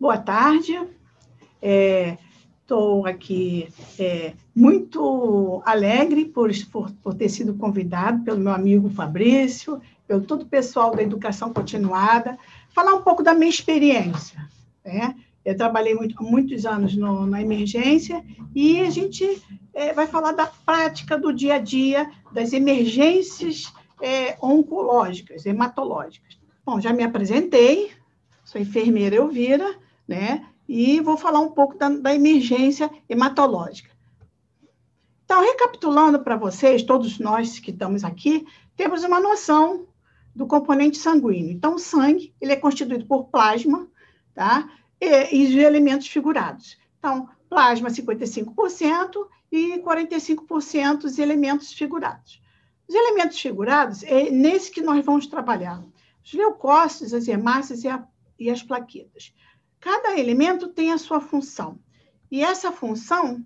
Boa tarde. Estou aqui muito alegre por ter sido convidado pelo meu amigo Fabrício, pelo todo o pessoal da Educação Continuada, falar um pouco da minha experiência, né? Eu trabalhei muitos anos na emergência e a gente vai falar da prática do dia a dia, das emergências oncológicas, hematológicas. Bom, já me apresentei, sou enfermeira Elvira, né? E vou falar um pouco da emergência hematológica. Então, recapitulando para vocês, todos nós que estamos aqui, temos uma noção do componente sanguíneo. Então, o sangue ele é constituído por plasma, tá? E os elementos figurados. Então, plasma 55% e 45% os elementos figurados. Os elementos figurados é nesse que nós vamos trabalhar. Os leucócitos, as hemácias e as plaquetas. Cada elemento tem a sua função. E essa função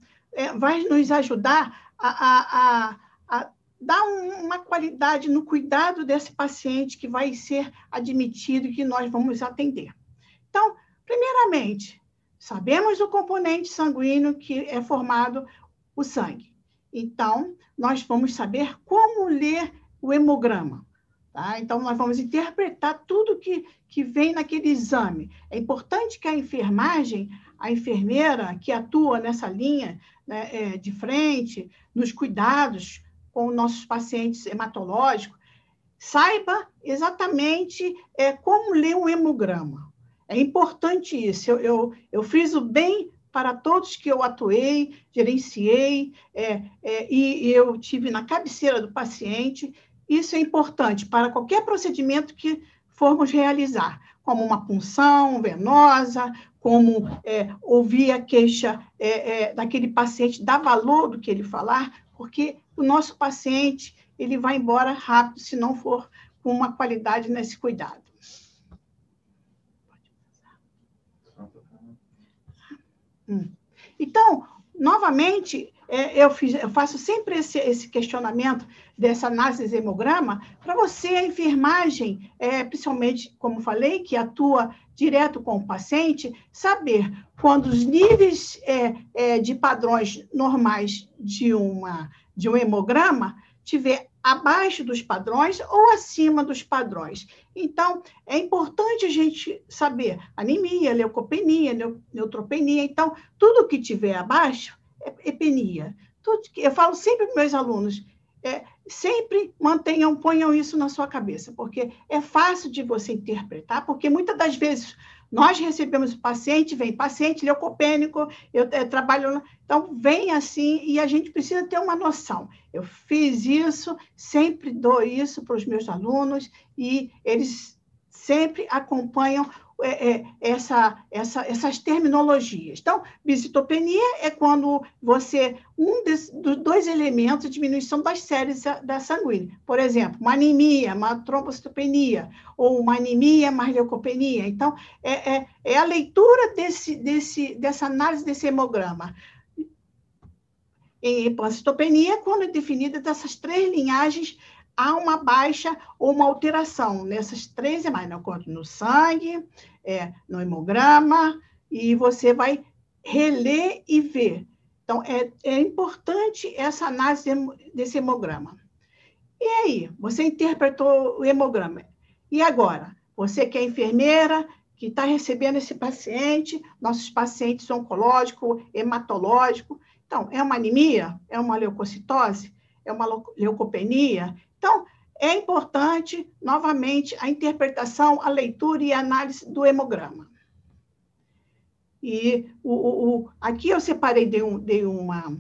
vai nos ajudar a dar uma qualidade no cuidado desse paciente que vai ser admitido e que nós vamos atender. Então, primeiramente, sabemos o componente sanguíneo que é formado o sangue. Então, nós vamos saber como ler o hemograma. Tá? Então, nós vamos interpretar tudo que vem naquele exame. É importante que a enfermagem, a enfermeira que atua nessa linha, né, de frente, nos cuidados com nossos pacientes hematológicos, saiba exatamente como ler um hemograma. É importante isso. Eu fiz o bem para todos que eu atuei, gerenciei, e eu tive na cabeceira do paciente. Isso é importante para qualquer procedimento que formos realizar, como uma punção venosa, como ouvir a queixa daquele paciente, dar valor do que ele falar, porque o nosso paciente ele vai embora rápido se não for com uma qualidade nesse cuidado. Então, novamente, eu faço sempre esse questionamento dessa análise de hemograma para você, a enfermagem, principalmente, como falei, que atua direto com o paciente, saber quando os níveis de padrões normais de um hemograma tiver abaixo dos padrões ou acima dos padrões. Então, é importante a gente saber anemia, leucopenia, neutropenia. Então, tudo que tiver abaixo é penia. Eu falo sempre para meus alunos, sempre ponham isso na sua cabeça, porque é fácil de você interpretar, porque muitas das vezes nós recebemos o paciente, vem paciente leucopênico, eu trabalho, então vem assim, e a gente precisa ter uma noção. Eu fiz isso, sempre dou isso para os meus alunos, e eles sempre acompanham essas terminologias. Então, bisitopenia é quando você, dos dois elementos, diminuição das séries da sanguínea. Por exemplo, uma anemia, uma trombocitopenia, ou uma anemia mais leucopenia. Então, é a leitura dessa análise desse hemograma. Em pancitopenia, quando é definida dessas três linhagens, há uma baixa ou uma alteração nessas três imagens, no sangue, no hemograma, e você vai reler e ver. Então, é importante essa análise desse hemograma. E aí, você interpretou o hemograma. E agora? Você que é enfermeira, que está recebendo esse paciente, nossos pacientes oncológicos, hematológicos. Então, é uma anemia? É uma leucocitose? É uma leucopenia? Então, é importante, novamente, a interpretação, a leitura e a análise do hemograma. E aqui eu separei, dei uma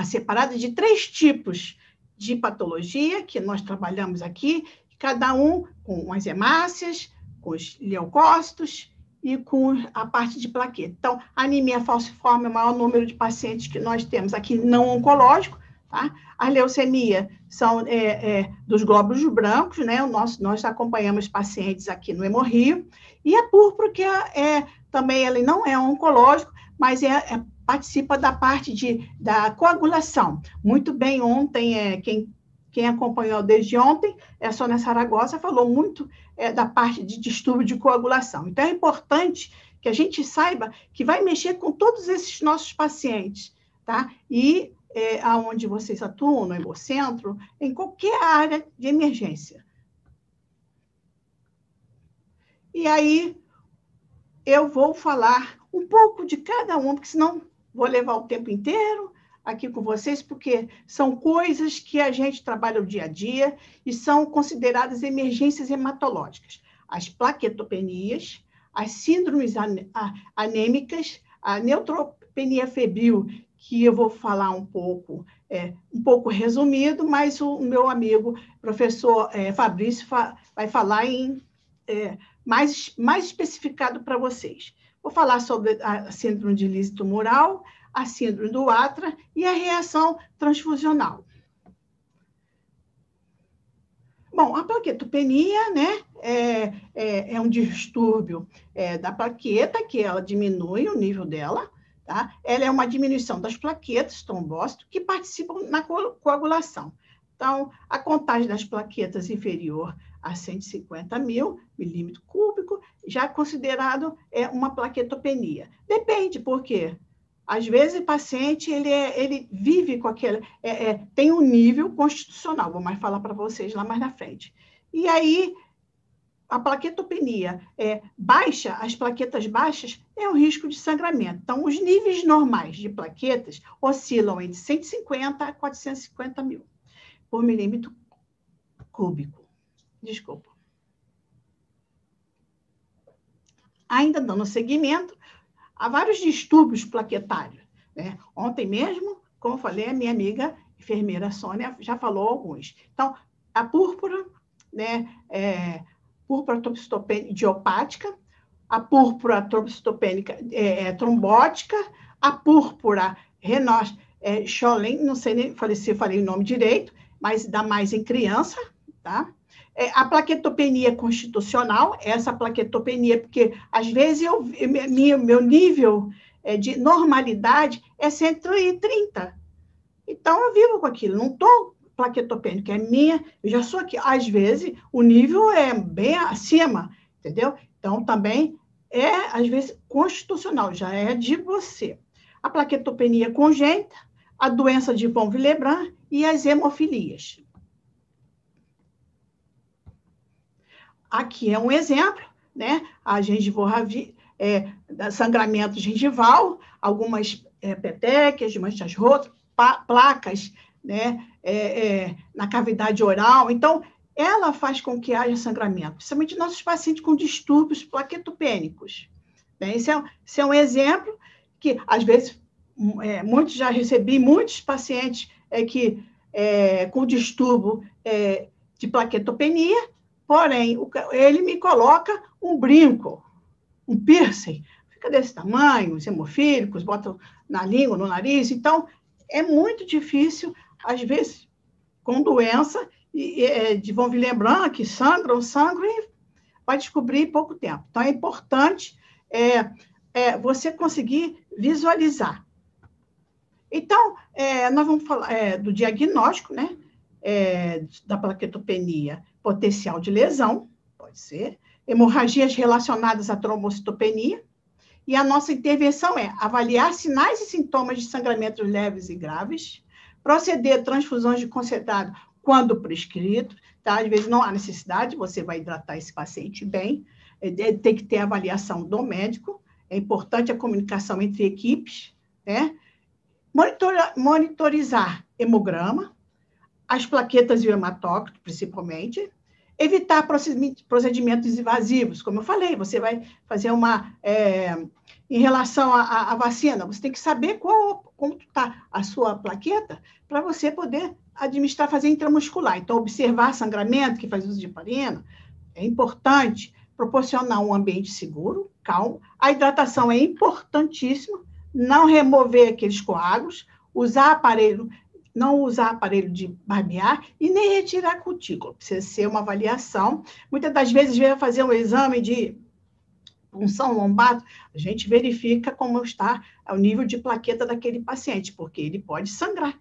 separada de 3 tipos de patologia que nós trabalhamos aqui, cada um com as hemácias, com os leucócitos e com a parte de plaqueta. Então, a anemia falciforme é o maior número de pacientes que nós temos aqui não oncológico. Tá? A leucemia são dos glóbulos brancos, né? Nós acompanhamos pacientes aqui no Hemorrio, e a púrpura, que também ele não é oncológico, mas participa da parte da coagulação. Muito bem, ontem, quem quem acompanhou desde ontem, a Sônia Saragossa falou muito da parte de distúrbio de coagulação. Então, é importante que a gente saiba que vai mexer com todos esses nossos pacientes, tá? E aonde vocês atuam, no Hemocentro, em qualquer área de emergência. E aí, eu vou falar um pouco de cada um, porque senão vou levar o tempo inteiro aqui com vocês, porque são coisas que a gente trabalha o dia a dia e são consideradas emergências hematológicas. As plaquetopenias, as síndromes anêmicas, a neutropenia febril, que eu vou falar um pouco resumido, mas o meu amigo, professor Fabrício, vai falar mais especificado para vocês. Vou falar sobre a síndrome de lise tumoral, a síndrome do Atra e a reação transfusional. Bom, a plaquetopenia, né, é um distúrbio da plaqueta, que ela diminui o nível dela, tá? Ela é uma diminuição das plaquetas, trombócitos, que participam na coagulação. Então, a contagem das plaquetas inferior a 150 mil milímetro cúbico já é considerado uma plaquetopenia. Depende, por quê? Às vezes, o paciente ele vive com aquele... tem um nível constitucional, vou mais falar para vocês lá mais na frente. E aí, a plaquetopenia baixa, as plaquetas baixas, é um risco de sangramento. Então, os níveis normais de plaquetas oscilam entre 150 a 450 mil por milímetro cúbico. Desculpa. Ainda dando seguimento, há vários distúrbios plaquetários, né? Ontem mesmo, como eu falei, a minha amiga enfermeira Sônia já falou alguns. Então, a púrpura, né? Púrpura trombocitopênica idiopática, a púrpura trombocitopênica trombótica, a púrpura Schollen, não sei nem se eu falei o nome direito, mas dá mais em criança, tá? A plaquetopenia constitucional, essa plaquetopenia, porque às vezes meu nível de normalidade é 130. Então, eu vivo com aquilo, não estou plaquetopênico, é minha, eu já sou aqui. Às vezes, o nível é bem acima, entendeu? Então, também às vezes, constitucional, já é de você. A plaquetopenia congênita, a doença de von Willebrand e as hemofilias. Aqui é um exemplo, né? A gengivorragia, sangramento gengival, algumas petequias, manchas rotas, placas, né? Na cavidade oral. Então, ela faz com que haja sangramento, principalmente nossos pacientes com distúrbios plaquetopênicos. Né? Esse é um exemplo que, às vezes, já recebi muitos pacientes com distúrbio de plaquetopenia, porém, ele me coloca um brinco, um piercing, fica desse tamanho, os hemofílicos, botam na língua, no nariz. Então, é muito difícil, às vezes, com doença de von Willebrand, que sangram e vai descobrir em pouco tempo. Então, é importante você conseguir visualizar. Então, nós vamos falar do diagnóstico, né? Da plaquetopenia potencial de lesão, pode ser, hemorragias relacionadas à trombocitopenia, e a nossa intervenção é avaliar sinais e sintomas de sangramentos leves e graves, proceder transfusões de concentrado quando prescrito, tá? Às vezes não há necessidade, você vai hidratar esse paciente bem, tem que ter avaliação do médico, é importante a comunicação entre equipes, né? Monitorizar hemograma, as plaquetas e o hematócrito, principalmente, evitar procedimentos invasivos, como eu falei, você vai fazer em relação à vacina, você tem que saber como está a sua plaqueta para você poder administrar, fazer intramuscular. Então, observar sangramento, que faz uso de heparina, é importante, proporcionar um ambiente seguro, calmo. A hidratação é importantíssima, não remover aqueles coágulos, não usar aparelho de barbear e nem retirar a cutícula. Precisa ser uma avaliação. Muitas das vezes, vai fazer um exame de punção lombar, a gente verifica como está o nível de plaqueta daquele paciente, porque ele pode sangrar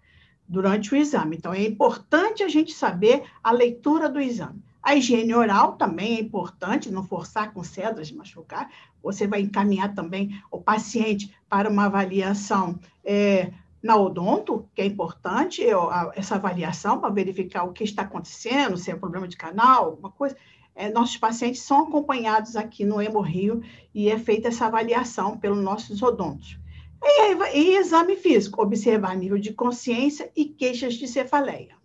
durante o exame. Então, é importante a gente saber a leitura do exame. A higiene oral também é importante, não forçar com cédulas, machucar. Você vai encaminhar também o paciente para uma avaliação na odonto, que é importante, essa avaliação para verificar o que está acontecendo, se é problema de canal, alguma coisa. Nossos pacientes são acompanhados aqui no Hemorrio e é feita essa avaliação pelos nossos odontos. E exame físico, observar nível de consciência e queixas de cefaleia.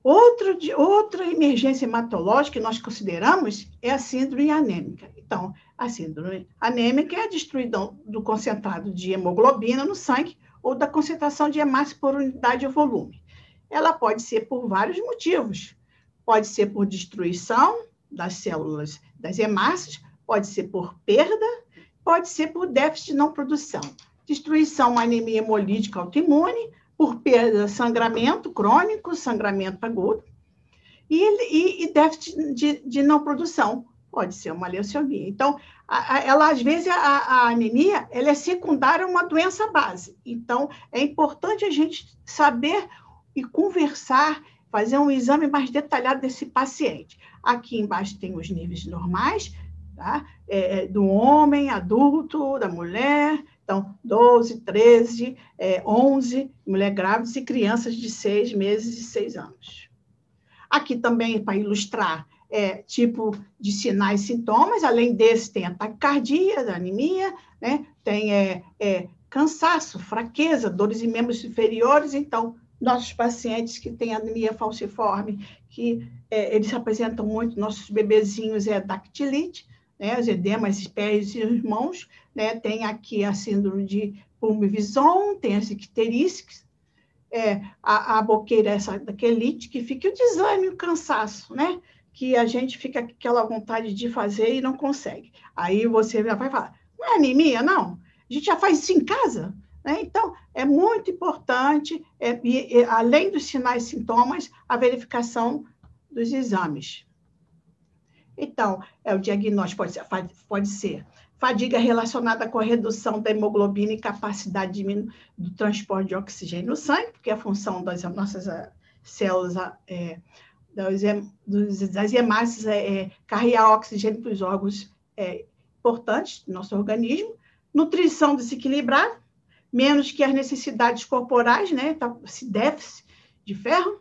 Outra emergência hematológica que nós consideramos é a síndrome anêmica. Então, a síndrome anêmica é a destruição do concentrado de hemoglobina no sangue ou da concentração de hemácia por unidade ou volume. Ela pode ser por vários motivos. Pode ser por destruição das células das hemácias, pode ser por perda, pode ser por déficit de não produção. Destruição, uma anemia hemolítica autoimune, por perda, sangramento crônico, sangramento agudo, e déficit de não produção, pode ser uma leucemia. Então, ela, às vezes, a anemia ela é secundária a uma doença base. Então, é importante a gente saber e conversar, fazer um exame mais detalhado desse paciente. Aqui embaixo tem os níveis normais, tá? Do homem, adulto, da mulher. Então, 12, 13, 11, mulher grávidas e crianças de 6 meses e 6 anos. Aqui também, para ilustrar, tipo de sinais e sintomas, além desse, tem a taquicardia, da anemia, né? Tem cansaço, fraqueza, dores em membros inferiores. Então, nossos pacientes que têm anemia falciforme, que eles apresentam muito, nossos bebezinhos, dactilite, né, os edemas, pés e mãos, né, tem aqui a síndrome de Pulmovison, tem as icterícias, a boqueira, essa daquelite, que fica o desânimo, o cansaço, né, que a gente fica com aquela vontade de fazer e não consegue. Aí você já vai falar, não é anemia, não? A gente já faz isso em casa, né? Então, é muito importante, além dos sinais e sintomas, a verificação dos exames. Então, o diagnóstico pode ser fadiga relacionada com a redução da hemoglobina e capacidade do transporte de oxigênio no sangue, porque a função das nossas células, das hemácias, carregar oxigênio para os órgãos importantes do nosso organismo. Nutrição desequilibrada, menos que as necessidades corporais, né? Então, esse déficit de ferro.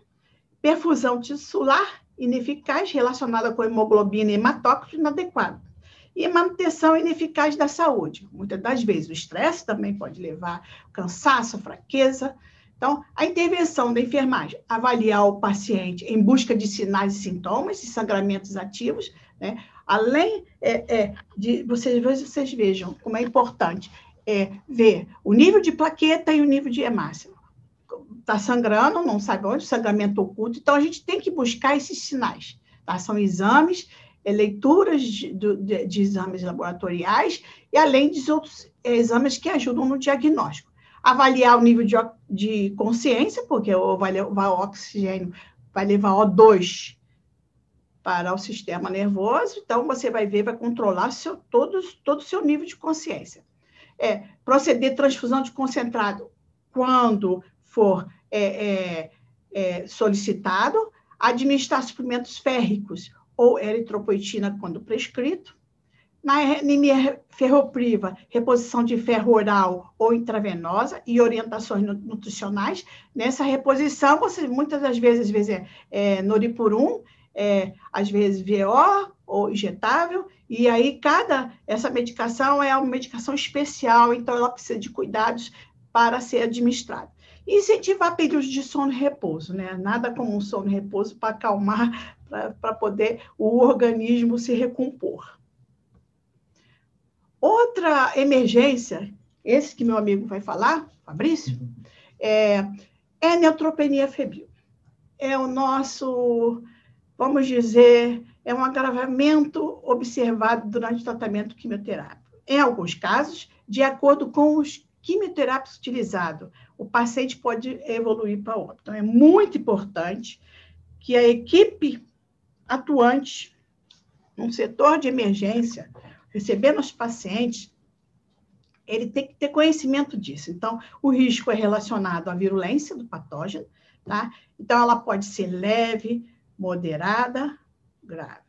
Perfusão tissular ineficaz relacionada com hemoglobina e hematócrito inadequado. E manutenção ineficaz da saúde. Muitas das vezes o estresse também pode levar cansaço, fraqueza. Então, a intervenção da enfermagem, avaliar o paciente em busca de sinais e sintomas e sangramentos ativos, né? Além de vocês vejam como é importante ver o nível de plaqueta e o nível de hemácia. Está sangrando, não sabe onde, sangramento oculto, então a gente tem que buscar esses sinais, tá? São exames, leituras de exames laboratoriais e além de outros exames que ajudam no diagnóstico. Avaliar o nível de consciência, porque o oxigênio vai levar O2 para o sistema nervoso, então você vai ver, vai controlar todo o seu nível de consciência. Proceder transfusão de concentrado quando for solicitado, administrar suplementos férricos ou eritropoetina quando prescrito. Na anemia ferropriva, reposição de ferro oral ou intravenosa e orientações nutricionais. Nessa reposição, você muitas das vezes Noripurum, às vezes VO ou injetável, e aí essa medicação é uma medicação especial, então ela precisa de cuidados para ser administrada. E incentivar períodos de sono e repouso, né? Nada como um sono e repouso para acalmar, para poder o organismo se recompor. Outra emergência, esse que meu amigo vai falar, Fabrício, é neutropenia febril. É o nosso, vamos dizer, é um agravamento observado durante o tratamento quimioterápico. Em alguns casos, de acordo com os quimioterápicos utilizados, o paciente pode evoluir para óbito. Então, é muito importante que a equipe atuante no setor de emergência, recebendo os pacientes, ele tem que ter conhecimento disso. Então, o risco é relacionado à virulência do patógeno, tá? Então, ela pode ser leve, moderada, grave.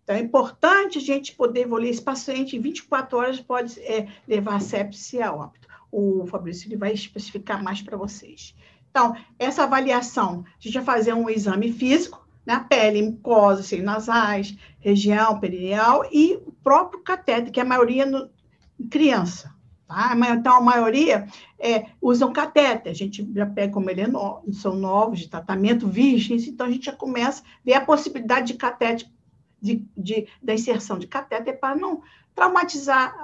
Então, é importante a gente poder evoluir. Esse paciente, em 24 horas, pode levar a sepse e a óbito. O Fabrício ele vai especificar mais para vocês. Então, essa avaliação, a gente vai fazer um exame físico, né? Pele, mucosa, seios nasais, região perineal e o próprio catéter, que a maioria em criança. Tá? Então, a maioria usam catéter. A gente já pega como ele são novos, de tratamento, virgens, então a gente já começa a ver a possibilidade de catéter, da inserção de catéter para não traumatizar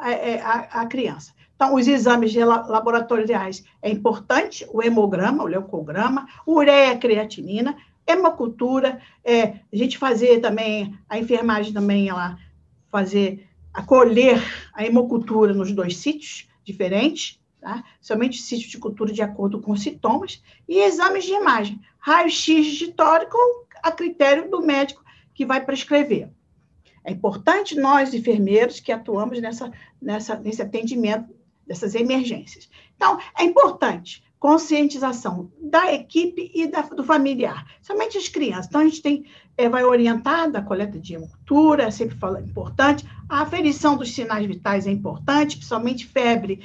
a criança. Então, os exames laboratoriais é importante, o hemograma, o leucograma, ureia, creatinina, hemocultura, a gente fazer também, a enfermagem também, ela acolher a hemocultura nos 2 sítios diferentes, tá? Somente sítios de cultura de acordo com os sintomas, e exames de imagem, raio-x digitórico, a critério do médico que vai prescrever. É importante nós, enfermeiros, que atuamos nesse atendimento dessas emergências. Então, é importante conscientização da equipe e do familiar, somente as crianças. Então, a gente vai orientar da coleta de hemocultura, sempre fala importante, a aferição dos sinais vitais é importante, principalmente febre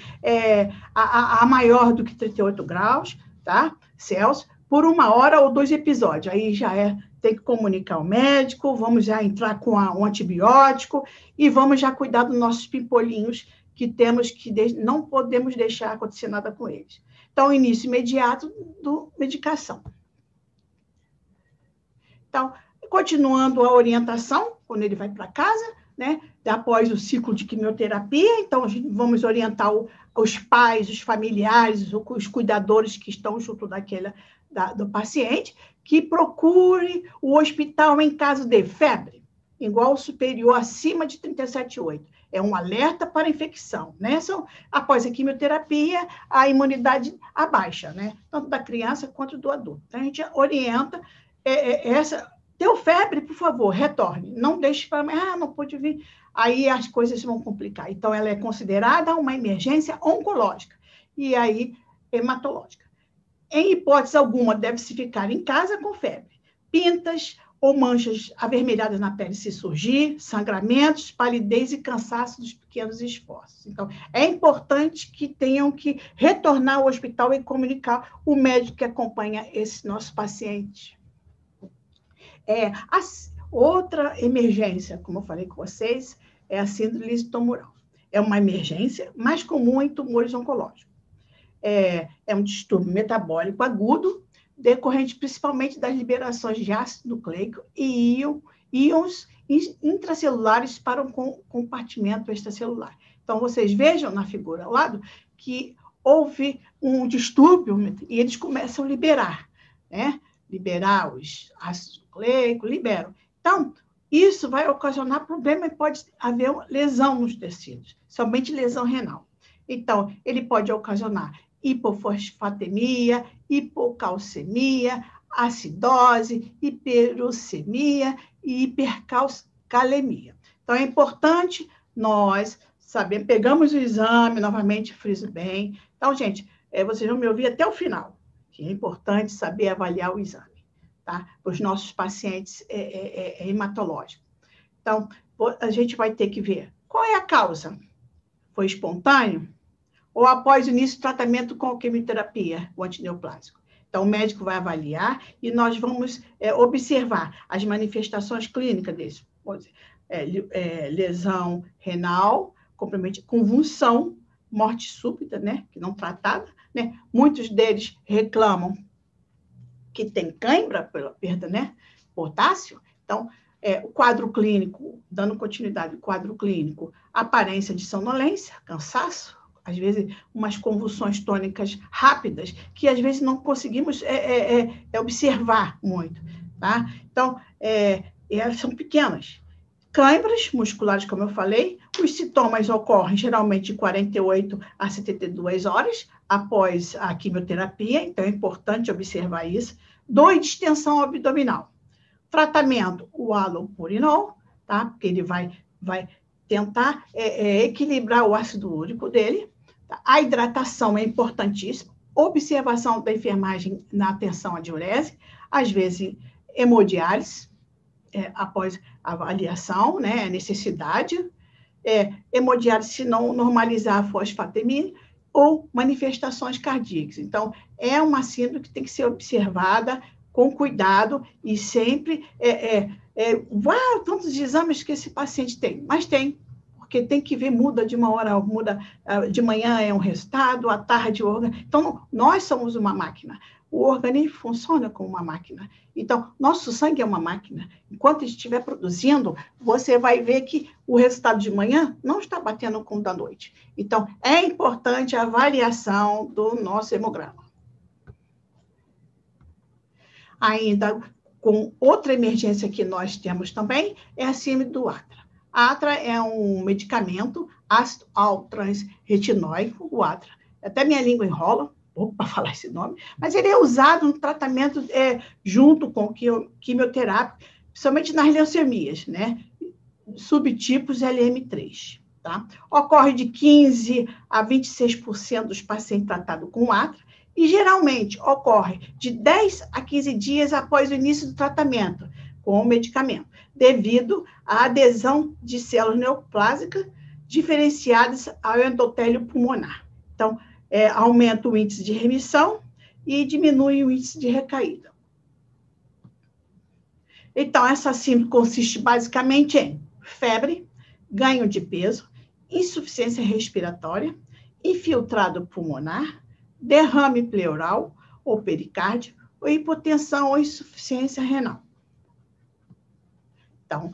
a maior do que 38 graus, tá? Celsius, por 1 hora ou 2 episódios. Aí já tem que comunicar ao médico, vamos já entrar com um antibiótico e vamos já cuidar dos nossos pimpolhinhos que não podemos deixar acontecer nada com eles. Então, início imediato da medicação. Então, continuando a orientação, quando ele vai para casa, né, após o ciclo de quimioterapia, então, vamos orientar os pais, os familiares, os cuidadores que estão junto do paciente, que procure o hospital em caso de febre, igual superior acima de 37,8. É um alerta para infecção, né? Após a quimioterapia, a imunidade abaixa, né? Tanto da criança quanto do adulto. Então, a gente orienta deu febre, por favor, retorne. Não deixe para não pode vir. Aí as coisas vão complicar. Então, ela é considerada uma emergência oncológica e aí hematológica. Em hipótese alguma, deve-se ficar em casa com febre. Pintas ou manchas avermelhadas na pele se surgir, sangramentos, palidez e cansaço dos pequenos esforços. Então, é importante que tenham que retornar ao hospital e comunicar o médico que acompanha esse nosso paciente. Outra emergência, como eu falei com vocês, é a síndrome lisitomural. É uma emergência mais comum em tumores oncológicos. É um distúrbio metabólico agudo, decorrente principalmente das liberações de ácido nucleico e íons intracelulares para um compartimento extracelular. Então, vocês vejam na figura ao lado que houve um distúrbio e eles começam a liberar, né? Liberar os ácidos nucleicos, liberam. Então, isso vai ocasionar problema e pode haver lesão nos tecidos, somente lesão renal. Então, ele pode ocasionar hipofosfatemia, hipocalcemia, acidose, hiperuricemia e hipercalcemia. Então, é importante nós saber, pegamos o exame, novamente, friso bem. Então, gente, vocês vão me ouvir até o final, que é importante saber avaliar o exame, tá? Para os nossos pacientes hematológicos. Então, a gente vai ter que ver qual é a causa. Foi espontâneo? Ou após o início do tratamento com quimioterapia, o antineoplásico. Então, o médico vai avaliar e nós vamos observar as manifestações clínicas desse. Lesão renal, convulsão, morte súbita, né, que não tratada, né? Muitos deles reclamam que tem cãibra pela perda, né, potássio. Então, o quadro clínico, dando continuidade ao quadro clínico, aparência de sonolência, cansaço, às vezes umas convulsões tônicas rápidas, que às vezes não conseguimos observar muito, tá? Então, elas são pequenas. Câimbras musculares, como eu falei, os sintomas ocorrem geralmente de 48 a 72 horas após a quimioterapia, então é importante observar isso. Dor e distensão abdominal. Tratamento, o halopurinol, tá? Porque ele vai tentar equilibrar o ácido úrico dele, A hidratação é importantíssima, observação da enfermagem na atenção à diurese, às vezes hemodiálise, após a avaliação, né, necessidade, hemodiálise se não normalizar a fosfatemia, ou manifestações cardíacas. Então, é uma síndrome que tem que ser observada com cuidado e sempre, tantos exames que esse paciente tem, mas tem, porque tem que ver, muda de uma hora, muda de manhã é um resultado, à tarde o órgão. Então, nós somos uma máquina. O organismo funciona como uma máquina. Então, nosso sangue é uma máquina. Enquanto ele estiver produzindo, você vai ver que o resultado de manhã não está batendo com o da noite. Então, é importante a avaliação do nosso hemograma. Ainda com outra emergência que nós temos também, é a síndrome do Atra. Atra é um medicamento, ácido altrans-retinóico, o Atra. Até minha língua enrola para falar esse nome, mas ele é usado no tratamento junto com quimioterapia, principalmente nas leucemias, né? Subtipos LM3. Tá? Ocorre de 15% a 26% dos pacientes tratados com Atra, e geralmente ocorre de 10 a 15 dias após o início do tratamento com o medicamento, devido à adesão de células neoplásicas diferenciadas ao endotélio pulmonar. Então, aumenta o índice de remissão e diminui o índice de recaída. Então, essa síndrome consiste basicamente em febre, ganho de peso, insuficiência respiratória, infiltrado pulmonar, derrame pleural ou pericárdio, ou hipotensão ou insuficiência renal. Então,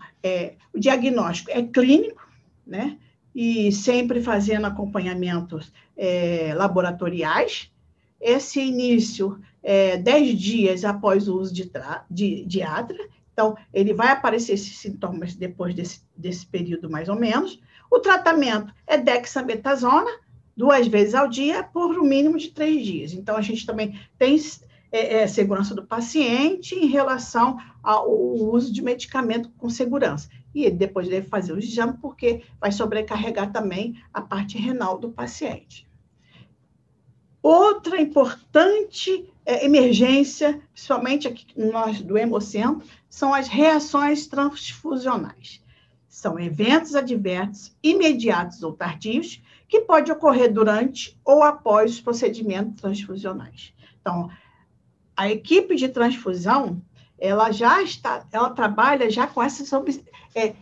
o diagnóstico é clínico, né? E sempre fazendo acompanhamentos laboratoriais. Esse início 10 dias após o uso de Atra. Então, ele vai aparecer esses sintomas depois desse período, mais ou menos. O tratamento é dexametasona, 2 vezes ao dia, por no mínimo de 3 dias. Então, a gente também tem segurança do paciente em relação ao uso de medicamento com segurança. E ele depois deve fazer o exame, porque vai sobrecarregar também a parte renal do paciente. Outra importante emergência, principalmente aqui nós do Hemocentro, são as reações transfusionais. São eventos adversos, imediatos ou tardios, que podem ocorrer durante ou após os procedimentos transfusionais. Então, a equipe de transfusão, ela trabalha já com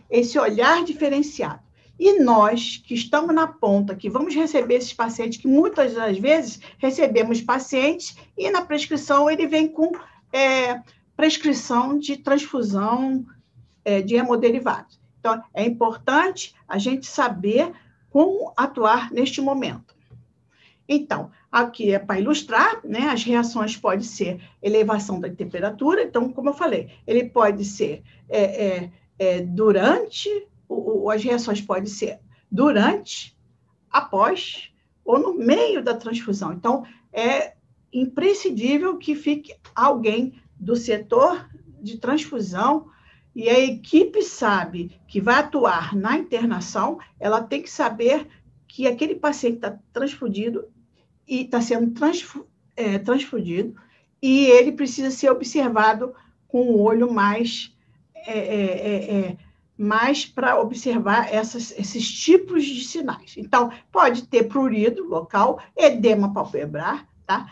esse olhar diferenciado. E nós, que estamos na ponta, que vamos receber esses pacientes, que muitas das vezes recebemos pacientes, e na prescrição ele vem com prescrição de transfusão de hemoderivados. Então, é importante a gente saber como atuar neste momento. Então, aqui é para ilustrar, né? As reações podem ser elevação da temperatura, então, como eu falei, ele pode ser as reações podem ser durante, após ou no meio da transfusão. Então, é imprescindível que fique alguém do setor de transfusão e a equipe sabe que vai atuar na internação, ela tem que saber que aquele paciente está transfundido e está sendo transfundido e ele precisa ser observado com o olho mais para observar esses tipos de sinais. Então, pode ter prurido local, edema palpebrar, tá?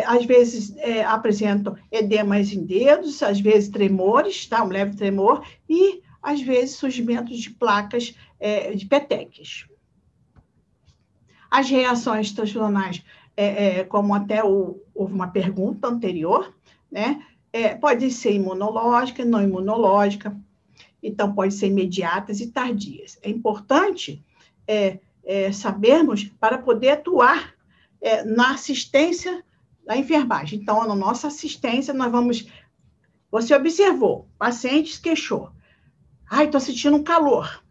Às vezes apresentam edemas em dedos, às vezes tremores, tá? Um leve tremor, e às vezes surgimento de placas de petequias. As reações transfusionais, como até houve uma pergunta anterior, né? Pode ser imunológica, não imunológica, então pode ser imediatas e tardias. É importante sabermos para poder atuar na assistência da enfermagem. Então, na nossa assistência, você observou, o paciente se queixou. Ai, estou sentindo um calor.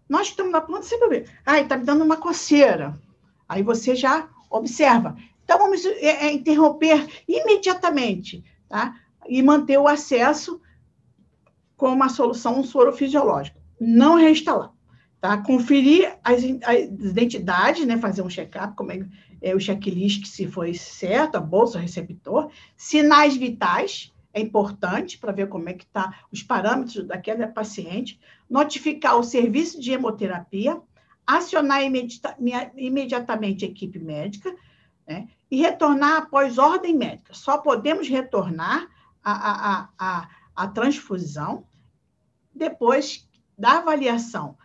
Nós estamos na ponta sempre ver. Ai, está me dando uma coceira. Aí você já observa. Então, vamos interromper imediatamente, tá? E manter o acesso com uma solução sorofisiológica. Não reinstalar. tá? Conferir as identidades, né? Fazer um check-up, como é o checklist, que se foi certo, a bolsa, o receptor. Sinais vitais, é importante para ver como é que tá os parâmetros daquela paciente. Notificar o serviço de hemoterapia, acionar imediatamente a equipe médica, né? E retornar após ordem médica. Só podemos retornar a transfusão depois da avaliação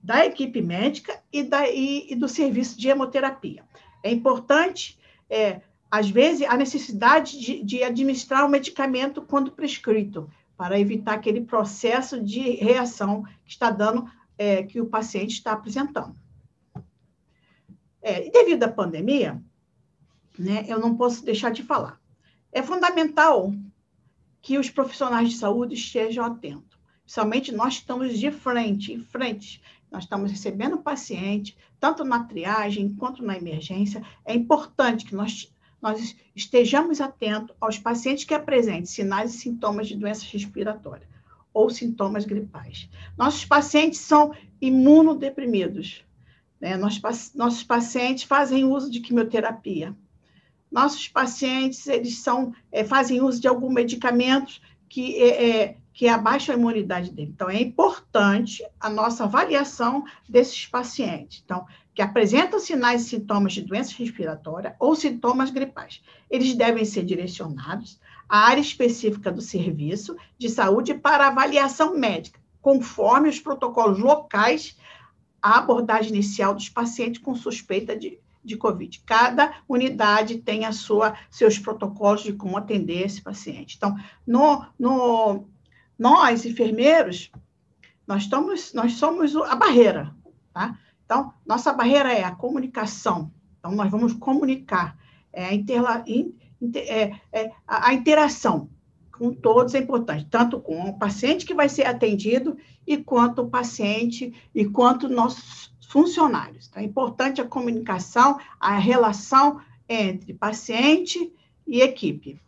da equipe médica e do serviço de hemoterapia. É importante, às vezes, a necessidade de administrar o medicamento quando prescrito, para evitar aquele processo de reação que está dando, que o paciente está apresentando. E devido à pandemia, né, eu não posso deixar de falar. É fundamental que os profissionais de saúde estejam atentos. Principalmente nós estamos em frente. Nós estamos recebendo o paciente, tanto na triagem quanto na emergência. É importante que nós estejamos atentos aos pacientes que apresentem sinais e sintomas de doenças respiratórias ou sintomas gripais. Nossos pacientes são imunodeprimidos, né? Nossos pacientes fazem uso de quimioterapia. Nossos pacientes, eles fazem uso de alguns medicamentos que abaixam a imunidade dele. Então, é importante a nossa avaliação desses pacientes. Então, que apresentam sinais e sintomas de doença respiratória ou sintomas gripais. Eles devem ser direcionados à área específica do serviço de saúde para avaliação médica, conforme os protocolos locais, a abordagem inicial dos pacientes com suspeita de COVID. Cada unidade tem seus protocolos de como atender esse paciente. Então, nós, enfermeiros, nós somos a barreira, tá? Então, nossa barreira é a comunicação. Então, nós vamos comunicar, a interação com todos é importante, tanto com o paciente que vai ser atendido, e quanto o paciente, e quanto nossos funcionários. Então, é importante a comunicação, a relação entre paciente e equipe.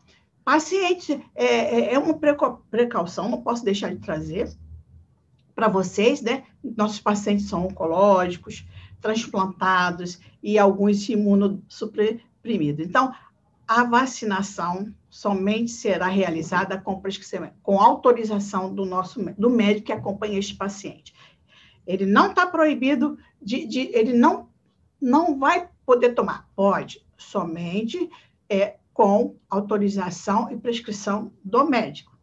Paciente é uma precaução, não posso deixar de trazer para vocês, né? Nossos pacientes são oncológicos, transplantados e alguns imunossuprimidos. Então, a vacinação somente será realizada com autorização do médico que acompanha este paciente. Ele não está proibido ele não vai poder tomar. Pode, somente com autorização e prescrição do médico,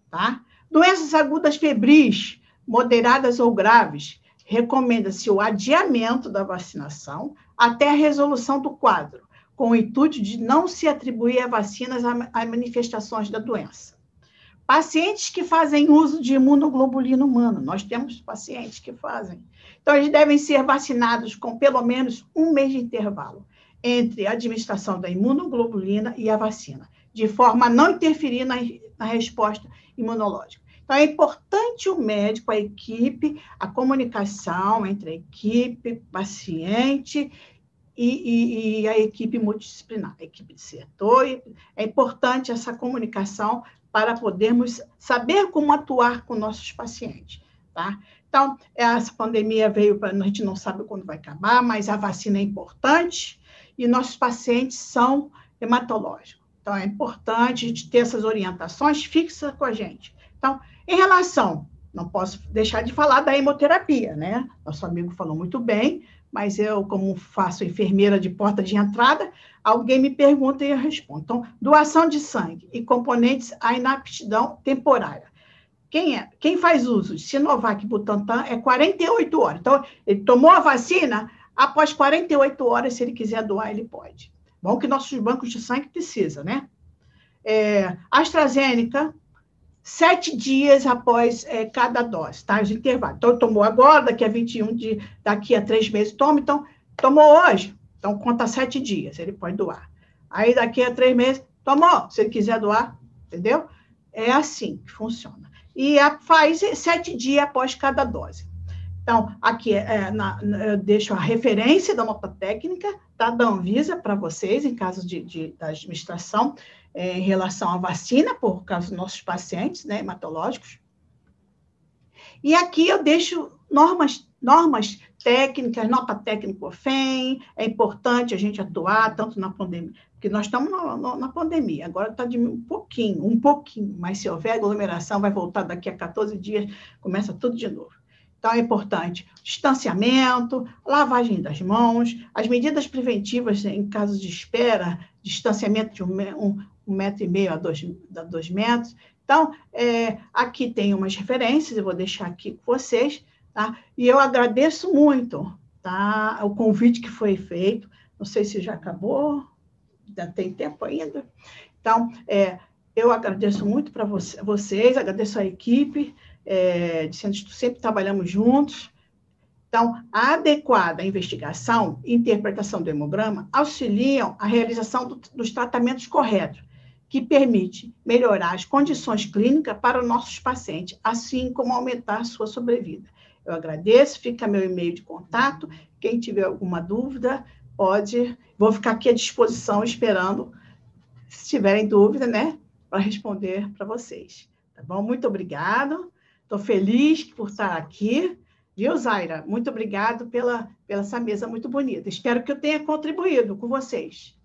tá? Doenças agudas febris, moderadas ou graves, recomenda-se o adiamento da vacinação até a resolução do quadro, com o intuito de não se atribuir a vacinas a manifestações da doença. Pacientes que fazem uso de imunoglobulina humana, nós temos pacientes que fazem. Então, eles devem ser vacinados com pelo menos 1 mês de intervalo entre a administração da imunoglobulina e a vacina, de forma a não interferir na resposta imunológica. Então, é importante o médico, a equipe, a comunicação entre a equipe, paciente e a equipe multidisciplinar, a equipe de setor. É importante essa comunicação para podermos saber como atuar com nossos pacientes, tá? Então, essa pandemia veio, a gente não sabe quando vai acabar, mas a vacina é importante e nossos pacientes são hematológicos. Então, é importante a gente ter essas orientações fixas com a gente. Então, em relação, não posso deixar de falar da hemoterapia, né? Nosso amigo falou muito bem, mas eu, como faço enfermeira de porta de entrada, alguém me pergunta e eu respondo. Então, doação de sangue e componentes à inaptidão temporária. Quem faz uso de Sinovac e Butantan é 48 horas. Então, ele tomou a vacina, após 48 horas, se ele quiser doar, ele pode. Bom que nossos bancos de sangue precisam, né? AstraZeneca, 7 dias após cada dose, tá? Os intervalos. Então, tomou agora, daqui a 3 meses toma, então, tomou hoje, então conta 7 dias, ele pode doar. Aí, daqui a 3 meses, tomou, se ele quiser doar, entendeu? É assim que funciona. E faz 7 dias após cada dose. Então, aqui eu deixo a referência da nota técnica, tá, da Anvisa para vocês, em caso da administração, em relação à vacina, por causa dos nossos pacientes, né, hematológicos. E aqui eu deixo normas técnicas, nota técnica OFEM, é importante a gente atuar tanto na pandemia, porque nós estamos na pandemia, agora está de um pouquinho, mas se houver aglomeração, vai voltar daqui a 14 dias, começa tudo de novo. Então, é importante distanciamento, lavagem das mãos, as medidas preventivas em casos de espera, distanciamento de 1,5 metro a 2 metros. Então, aqui tem umas referências, eu vou deixar aqui com vocês, tá? E eu agradeço muito, tá? O convite que foi feito, não sei se já acabou, ainda tem tempo ainda. Então, eu agradeço muito para vocês, agradeço a equipe, de Centro, sempre trabalhamos juntos. Então, a adequada investigação e interpretação do hemograma auxiliam a realização dos tratamentos corretos, que permite melhorar as condições clínicas para os nossos pacientes, assim como aumentar a sua sobrevida. Eu agradeço, fica meu e-mail de contato, quem tiver alguma dúvida, vou ficar aqui à disposição, esperando, se tiverem dúvida, né, para responder para vocês. Tá bom? Muito obrigado. Estou feliz por estar aqui. Viu, Zaira? Muito obrigado pela essa mesa muito bonita. Espero que eu tenha contribuído com vocês.